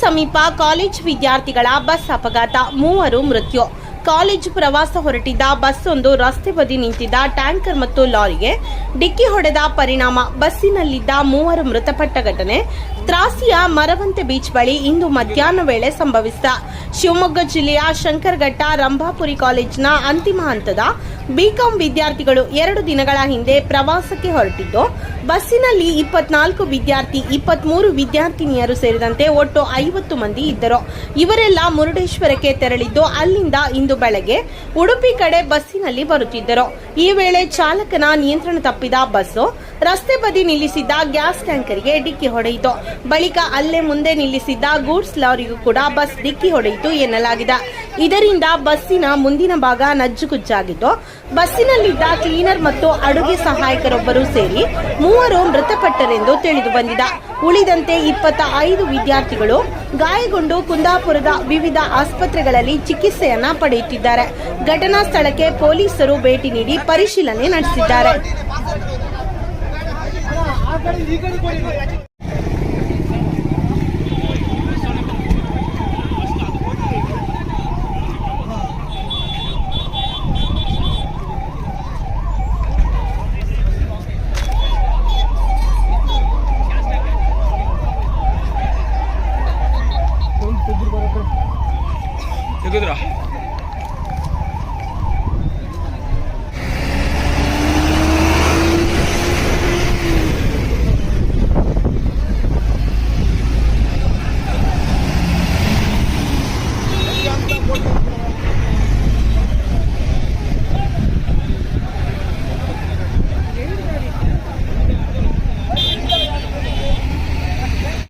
ಸಮೀಪ ಕಾಲೇಜ್ ವಿದ್ಯಾರ್ಥಿಗಳ ಬಸ್ ಅಪಘಾತ, 3 ಮೃತ್ಯು. ಕಾಲೇಜು ಪ್ರವಾಸ ಹೊರಟಿದ್ದ ಬಸ್ ಒಂದು ರಸ್ತೆ ಬದಿ ನಿಂತಿದ್ದ ಟ್ಯಾಂಕರ್ ಮತ್ತು ಲಾರಿಗೆ ಡಿಕ್ಕಿ ಹೊಡೆದ ಪರಿಣಾಮ ಬಸ್ಸಿನಲ್ಲಿದ್ದ 3 ಮೃತಪಟ್ಟ ಘಟನೆ ತ್ರಾಸಿಯ ಮರವಂತೆ ಬೀಚ್ ಬಳಿ ಇಂದು ಮಧ್ಯಾಹ್ನ ವೇಳೆ ಸಂಭವಿಸಿದ. ಶಿವಮೊಗ್ಗ ಜಿಲ್ಲೆಯ ಶಂಕರಘಟ್ಟ ರಂಭಾಪುರಿ ಕಾಲೇಜಿನ ಅಂತಿಮ ಹಂತದ ಬಿಕಾಂ ವಿದ್ಯಾರ್ಥಿಗಳು 2 ದಿನಗಳ ಹಿಂದೆ ಪ್ರವಾಸಕ್ಕೆ ಹೊರಟಿದ್ದು, ಬಸ್ಸಿನಲ್ಲಿ 24 ವಿದ್ಯಾರ್ಥಿ, 23 ವಿದ್ಯಾರ್ಥಿನಿಯರು ಸೇರಿದಂತೆ ಒಟ್ಟು 50 ಮಂದಿ ಇದ್ದರು. ಇವರೆಲ್ಲ ಮುರುಡೇಶ್ವರಕ್ಕೆ ತೆರಳಿದ್ದು, ಅಲ್ಲಿಂದ ಇಂದು ಬೆಳಗ್ಗೆ ಉಡುಪಿ ಕಡೆ ಬಸ್ಸಿನಲ್ಲಿ ಬರುತ್ತಿದ್ದರು. ಈ ವೇಳೆ ಚಾಲಕನ ನಿಯಂತ್ರಣ ತಪ್ಪಿದ ಬಸ್ಸು ರಸ್ತೆ ಬದಿ ನಿಲ್ಲಿಸಿದ್ದ ಗ್ಯಾಸ್ ಟ್ಯಾಂಕರ್ಗೆ ಡಿಕ್ಕಿ ಹೊಡೆಯಿತು. ಬಳಿಕ ಅಲ್ಲೇ ಮುಂದೆ ನಿಲ್ಲಿಸಿದ್ದ ಗೂಡ್ಸ್ ಲಾರಿಗೂ ಕೂಡ ಬಸ್ ಡಿಕ್ಕಿ ಹೊಡೆಯಿತು ಎನ್ನಲಾಗಿದೆ. ಇದರಿಂದ ಬಸ್ಸಿನ ಮುಂದಿನ ಭಾಗ ನಜ್ಜುಗುಜ್ಜಾಗಿದ್ದು, ಬಸ್ಸಿನಲ್ಲಿದ್ದ ಕ್ಲೀನರ್ ಮತ್ತು ಅಡುಗೆ ಸಹಾಯಕರೊಬ್ಬರು ಸೇರಿ 3 ಮೃತಪಟ್ಟರೆಂದು ತಿಳಿದು ಬಂದಿದೆ. ಉಳಿದಂತೆ 25 ವಿದ್ಯಾರ್ಥಿಗಳು ಗಾಯಗೊಂಡು ಕುಂದಾಪುರದ ವಿವಿಧ ಆಸ್ಪತ್ರೆಗಳಲ್ಲಿ ಚಿಕಿತ್ಸೆಯನ್ನ ಪಡೆಯುತ್ತಿದ್ದಾರೆ. ಘಟನಾ ಸ್ಥಳಕ್ಕೆ ಪೊಲೀಸರು ಭೇಟಿ ನೀಡಿ ಪರಿಶೀಲನೆ ನಡೆಸಿದ್ದಾರೆ.